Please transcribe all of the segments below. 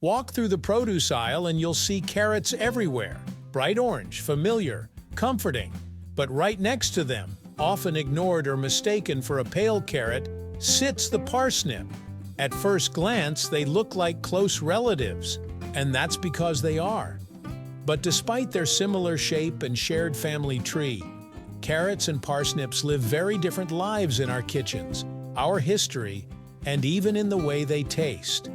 Walk through the produce aisle and you'll see carrots everywhere. Bright orange, familiar, comforting. But right next to them, often ignored or mistaken for a pale carrot, sits the parsnip. At first glance, they look like close relatives, and that's because they are. But despite their similar shape and shared family tree, carrots and parsnips live very different lives in our kitchens, our history, and even in the way they taste.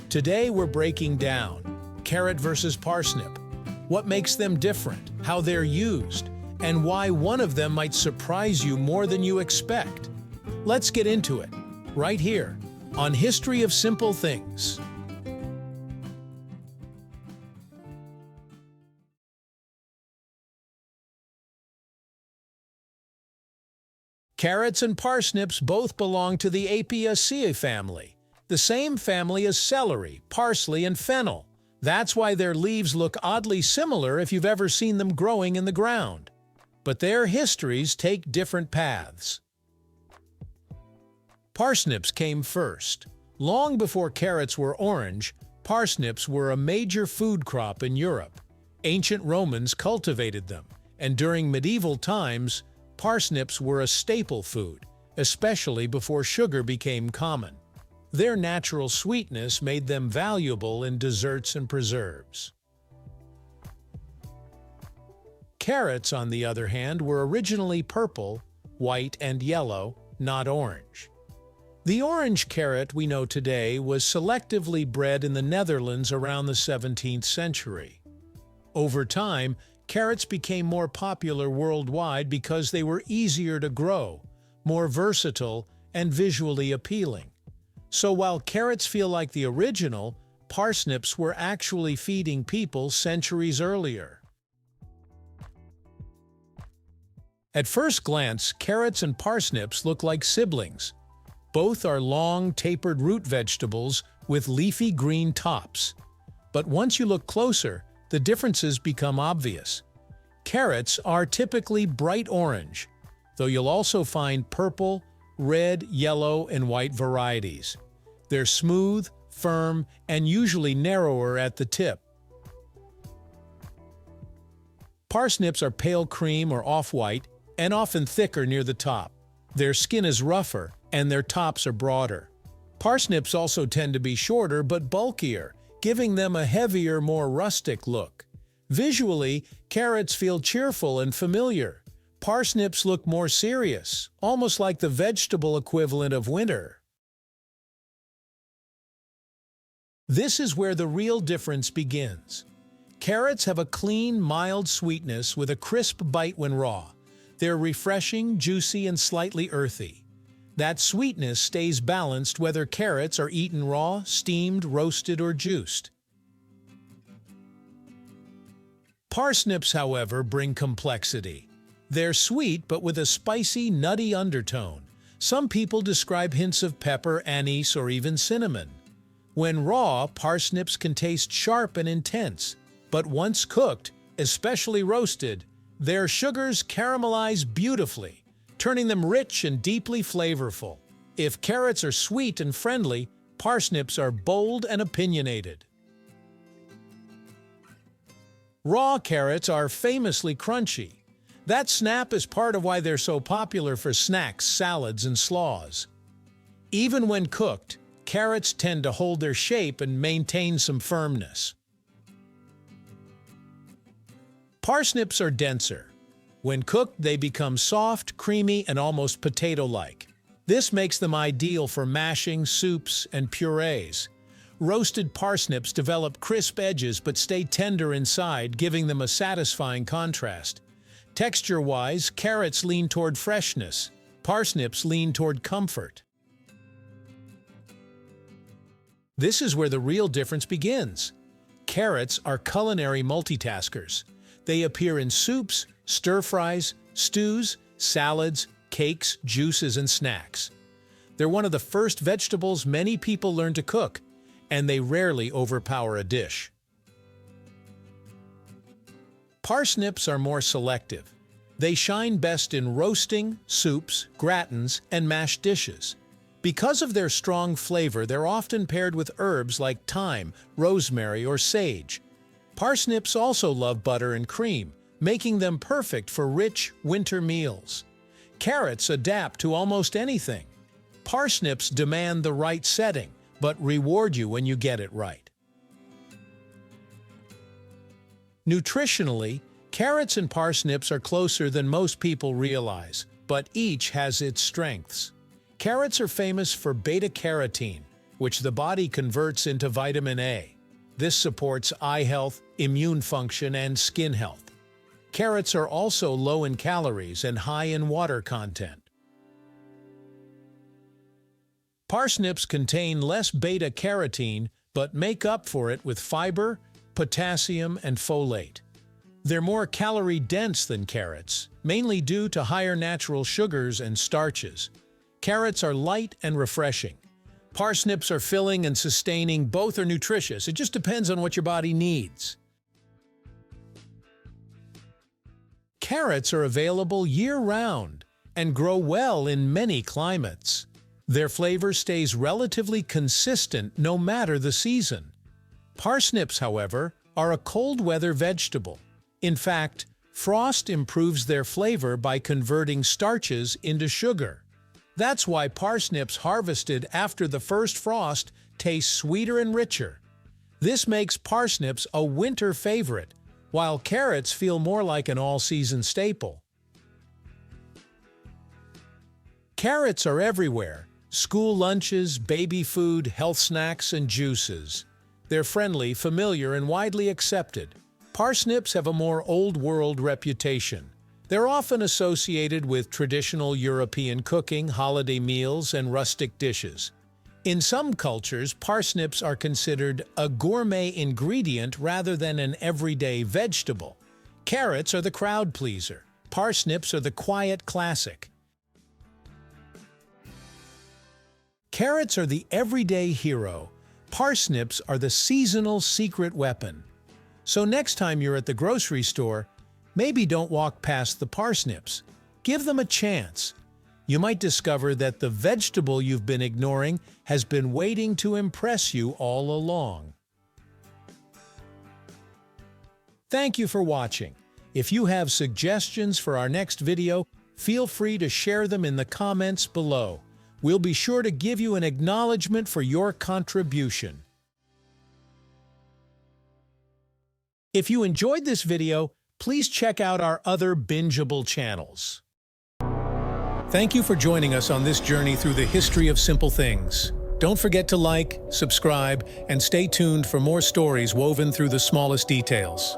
Today we're breaking down carrot versus parsnip, what makes them different, how they're used, and why one of them might surprise you more than you expect. Let's get into it, right here, on History of Simple Things. Carrots and parsnips both belong to the Apiaceae family, the same family as celery, parsley, and fennel. That's why their leaves look oddly similar if you've ever seen them growing in the ground. But their histories take different paths. Parsnips came first. Long before carrots were orange, parsnips were a major food crop in Europe. Ancient Romans cultivated them, and during medieval times, parsnips were a staple food, especially before sugar became common. Their natural sweetness made them valuable in desserts and preserves. Carrots, on the other hand, were originally purple, white, and yellow, not orange. The orange carrot we know today was selectively bred in the Netherlands around the 17th century. Over time, carrots became more popular worldwide because they were easier to grow, more versatile, and visually appealing. So while carrots feel like the original, parsnips were actually feeding people centuries earlier. At first glance, carrots and parsnips look like siblings. Both are long, tapered root vegetables with leafy green tops. But once you look closer, the differences become obvious. Carrots are typically bright orange, though you'll also find purple, red, yellow, and white varieties. They're smooth, firm, and usually narrower at the tip. Parsnips are pale cream or off-white, and often thicker near the top. Their skin is rougher, and their tops are broader. Parsnips also tend to be shorter but bulkier, giving them a heavier, more rustic look. Visually, carrots feel cheerful and familiar. Parsnips look more serious, almost like the vegetable equivalent of winter. This is where the real difference begins. Carrots have a clean, mild sweetness with a crisp bite when raw. They're refreshing, juicy, and slightly earthy. That sweetness stays balanced whether carrots are eaten raw, steamed, roasted, or juiced. Parsnips, however, bring complexity. They're sweet but with a spicy, nutty undertone. Some people describe hints of pepper, anise, or even cinnamon. When raw, parsnips can taste sharp and intense, but once cooked, especially roasted, their sugars caramelize beautifully, turning them rich and deeply flavorful. If carrots are sweet and friendly, parsnips are bold and opinionated. Raw carrots are famously crunchy. That snap is part of why they're so popular for snacks, salads, and slaws. Even when cooked, carrots tend to hold their shape and maintain some firmness. Parsnips are denser. When cooked, they become soft, creamy, and almost potato-like. This makes them ideal for mashing, soups, and purees. Roasted parsnips develop crisp edges but stay tender inside, giving them a satisfying contrast. Texture-wise, carrots lean toward freshness. Parsnips lean toward comfort. This is where the real difference begins. Carrots are culinary multitaskers. They appear in soups, stir-fries, stews, salads, cakes, juices, and snacks. They're one of the first vegetables many people learn to cook, and they rarely overpower a dish. Parsnips are more selective. They shine best in roasting, soups, gratins, and mashed dishes. Because of their strong flavor, they're often paired with herbs like thyme, rosemary, or sage. Parsnips also love butter and cream, making them perfect for rich winter meals. Carrots adapt to almost anything. Parsnips demand the right setting, but reward you when you get it right. Nutritionally, carrots and parsnips are closer than most people realize, but each has its strengths. Carrots are famous for beta-carotene, which the body converts into vitamin A. This supports eye health, immune function, and skin health. Carrots are also low in calories and high in water content. Parsnips contain less beta-carotene, but make up for it with fiber, potassium, and folate. They're more calorie-dense than carrots, mainly due to higher natural sugars and starches. Carrots are light and refreshing. Parsnips are filling and sustaining. Both are nutritious. It just depends on what your body needs. Carrots are available year-round and grow well in many climates. Their flavor stays relatively consistent no matter the season. Parsnips, however, are a cold-weather vegetable. In fact, frost improves their flavor by converting starches into sugar. That's why parsnips harvested after the first frost taste sweeter and richer. This makes parsnips a winter favorite, while carrots feel more like an all-season staple. Carrots are everywhere: school lunches, baby food, health snacks, and juices. They're friendly, familiar, and widely accepted. Parsnips have a more old-world reputation. They're often associated with traditional European cooking, holiday meals, and rustic dishes. In some cultures, parsnips are considered a gourmet ingredient rather than an everyday vegetable. Carrots are the crowd pleaser. Parsnips are the quiet classic. Carrots are the everyday hero. Parsnips are the seasonal secret weapon. So next time you're at the grocery store, maybe don't walk past the parsnips. Give them a chance. You might discover that the vegetable you've been ignoring has been waiting to impress you all along. Thank you for watching. If you have suggestions for our next video, feel free to share them in the comments below. We'll be sure to give you an acknowledgement for your contribution. If you enjoyed this video, please check out our other bingeable channels. Thank you for joining us on this journey through the history of simple things. Don't forget to like, subscribe, and stay tuned for more stories woven through the smallest details.